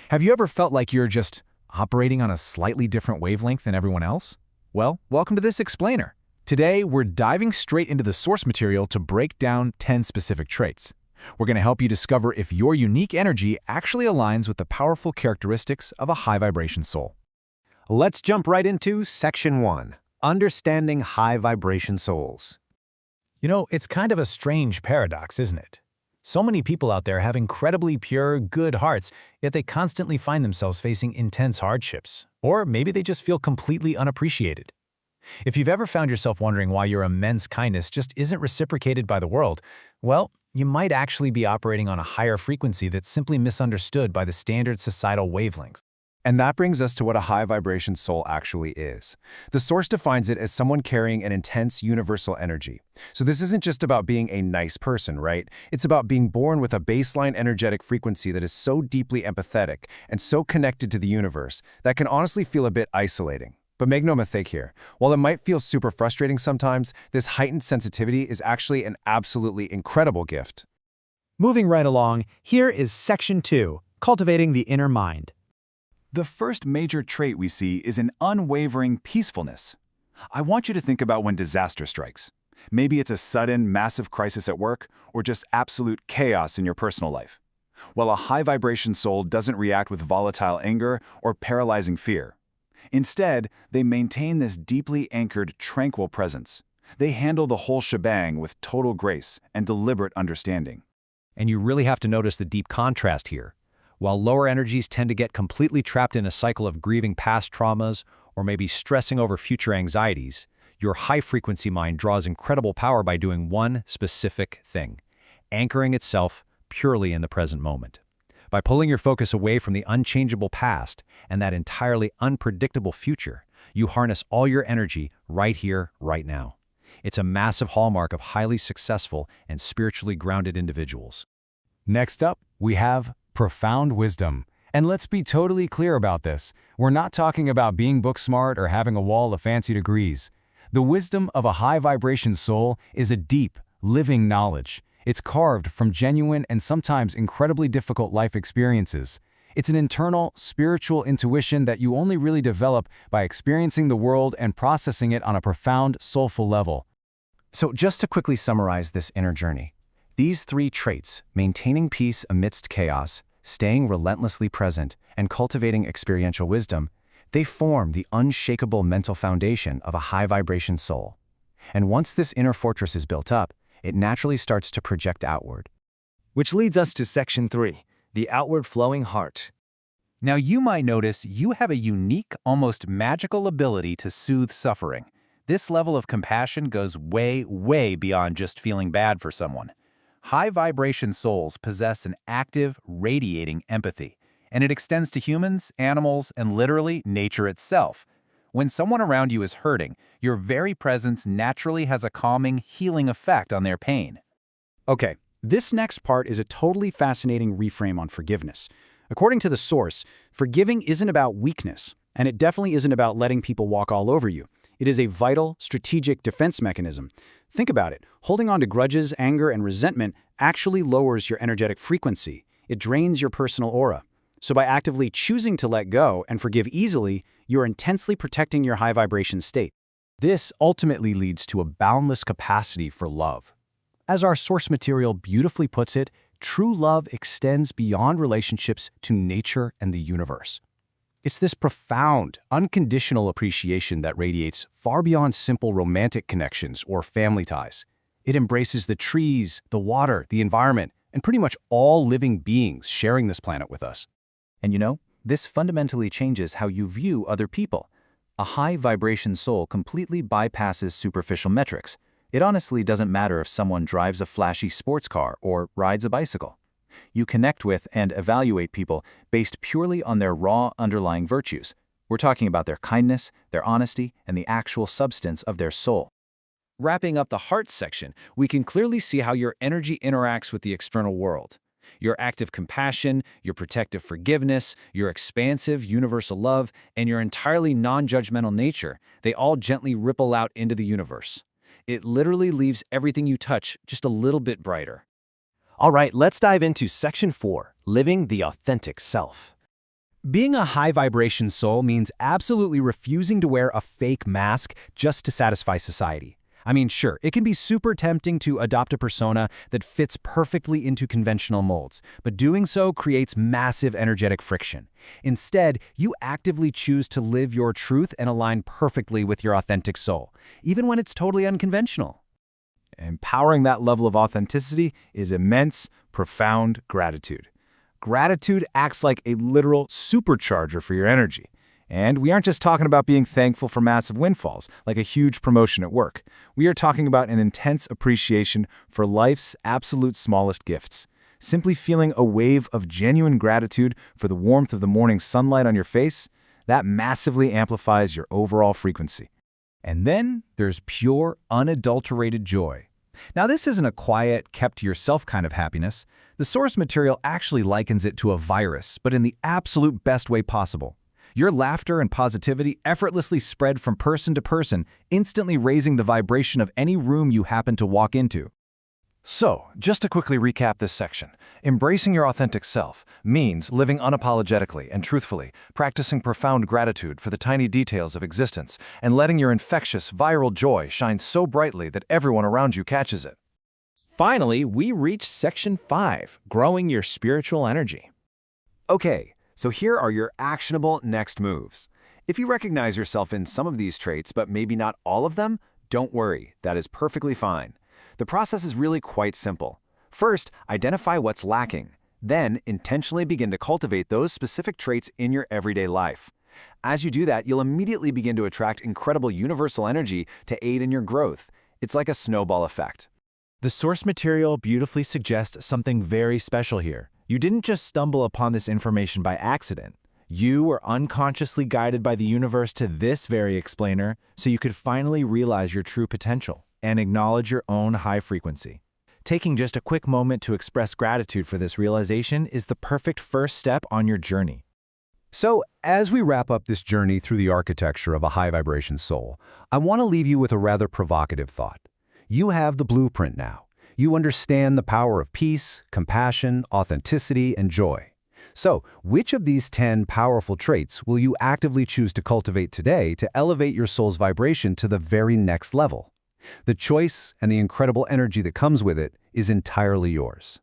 Have you ever felt like you're just operating on a slightly different wavelength than everyone else? Well, welcome to this explainer. Today, we're diving straight into the source material to break down 10 specific traits. We're going to help you discover if your unique energy actually aligns with the powerful characteristics of a high-vibration soul. Let's jump right into Section 1, Understanding High-Vibration Souls. It's kind of a strange paradox, isn't it? So many people out there have incredibly pure, good hearts, yet they constantly find themselves facing intense hardships. Or maybe they just feel completely unappreciated. If you've ever found yourself wondering why your immense kindness just isn't reciprocated by the world, well, you might actually be operating on a higher frequency that's simply misunderstood by the standard societal wavelength. And that brings us to what a high-vibration soul actually is. The source defines it as someone carrying an intense universal energy. So this isn't just about being a nice person, right? It's about being born with a baseline energetic frequency that is so deeply empathetic and so connected to the universe that can honestly feel a bit isolating. But make no mistake here, while it might feel super frustrating sometimes, this heightened sensitivity is actually an absolutely incredible gift. Moving right along, here is Section 2, Cultivating the Inner Mind. The first major trait we see is an unwavering peacefulness. I want you to think about when disaster strikes. Maybe it's a sudden, massive crisis at work, or just absolute chaos in your personal life. Well, a high-vibration soul doesn't react with volatile anger or paralyzing fear. Instead, they maintain this deeply anchored, tranquil presence. They handle the whole shebang with total grace and deliberate understanding. And you really have to notice the deep contrast here. While lower energies tend to get completely trapped in a cycle of grieving past traumas or maybe stressing over future anxieties, your high-frequency mind draws incredible power by doing one specific thing, anchoring itself purely in the present moment. By pulling your focus away from the unchangeable past and that entirely unpredictable future, you harness all your energy right here, right now. It's a massive hallmark of highly successful and spiritually grounded individuals. Next up, we have profound wisdom. And let's be totally clear about this. We're not talking about being book smart or having a wall of fancy degrees. The wisdom of a high-vibration soul is a deep, living knowledge. It's carved from genuine and sometimes incredibly difficult life experiences. It's an internal, spiritual intuition that you only really develop by experiencing the world and processing it on a profound, soulful level. So just to quickly summarize this inner journey, these three traits, maintaining peace amidst chaos, staying relentlessly present, and cultivating experiential wisdom, they form the unshakable mental foundation of a high-vibration soul. And once this inner fortress is built up, it naturally starts to project outward. Which leads us to Section 3, the outward flowing heart. Now you might notice you have a unique, almost magical ability to soothe suffering. This level of compassion goes way, way beyond just feeling bad for someone. High-vibration souls possess an active, radiating empathy, and it extends to humans, animals, and literally nature itself. When someone around you is hurting, your very presence naturally has a calming, healing effect on their pain. Okay, this next part is a totally fascinating reframe on forgiveness. According to the source, forgiving isn't about weakness, and it definitely isn't about letting people walk all over you. It is a vital, strategic defense mechanism. Think about it. Holding on to grudges, anger, and resentment actually lowers your energetic frequency. It drains your personal aura. So by actively choosing to let go and forgive easily, you're intensely protecting your high-vibration state. This ultimately leads to a boundless capacity for love. As our source material beautifully puts it, true love extends beyond relationships to nature and the universe. It's this profound, unconditional appreciation that radiates far beyond simple romantic connections or family ties. It embraces the trees, the water, the environment, and pretty much all living beings sharing this planet with us. And this fundamentally changes how you view other people. A high-vibration soul completely bypasses superficial metrics. It honestly doesn't matter if someone drives a flashy sports car or rides a bicycle. You connect with and evaluate people based purely on their raw underlying virtues. We're talking about their kindness, their honesty, and the actual substance of their soul. Wrapping up the heart section, we can clearly see how your energy interacts with the external world. Your active compassion, your protective forgiveness, your expansive universal love, and your entirely non-judgmental nature, they all gently ripple out into the universe. It literally leaves everything you touch just a little bit brighter. All right, let's dive into Section 4, Living the Authentic Self. Being a high-vibration soul means absolutely refusing to wear a fake mask just to satisfy society. I mean, sure, it can be super tempting to adopt a persona that fits perfectly into conventional molds, but doing so creates massive energetic friction. Instead, you actively choose to live your truth and align perfectly with your authentic soul, even when it's totally unconventional. Empowering that level of authenticity is immense, profound gratitude. Gratitude acts like a literal supercharger for your energy. And we aren't just talking about being thankful for massive windfalls, like a huge promotion at work. We are talking about an intense appreciation for life's absolute smallest gifts. Simply feeling a wave of genuine gratitude for the warmth of the morning sunlight on your face, that massively amplifies your overall frequency. And then there's pure, unadulterated joy. Now, this isn't a quiet, kept-to-yourself kind of happiness. The source material actually likens it to a virus, but in the absolute best way possible. Your laughter and positivity effortlessly spread from person to person, instantly raising the vibration of any room you happen to walk into. So, just to quickly recap this section, embracing your authentic self means living unapologetically and truthfully, practicing profound gratitude for the tiny details of existence, and letting your infectious, viral joy shine so brightly that everyone around you catches it. Finally, we reach Section 5, growing your spiritual energy. Okay, so here are your actionable next moves. If you recognize yourself in some of these traits, but maybe not all of them, don't worry, that is perfectly fine. The process is really quite simple. First, identify what's lacking. Then, intentionally begin to cultivate those specific traits in your everyday life. As you do that, you'll immediately begin to attract incredible universal energy to aid in your growth. It's like a snowball effect. The source material beautifully suggests something very special here. You didn't just stumble upon this information by accident. You were unconsciously guided by the universe to this very explainer so you could finally realize your true potential and acknowledge your own high frequency. Taking just a quick moment to express gratitude for this realization is the perfect first step on your journey. So, as we wrap up this journey through the architecture of a high-vibration soul, I want to leave you with a rather provocative thought. You have the blueprint now. You understand the power of peace, compassion, authenticity, and joy. So, which of these 10 powerful traits will you actively choose to cultivate today to elevate your soul's vibration to the very next level? The choice and the incredible energy that comes with it is entirely yours.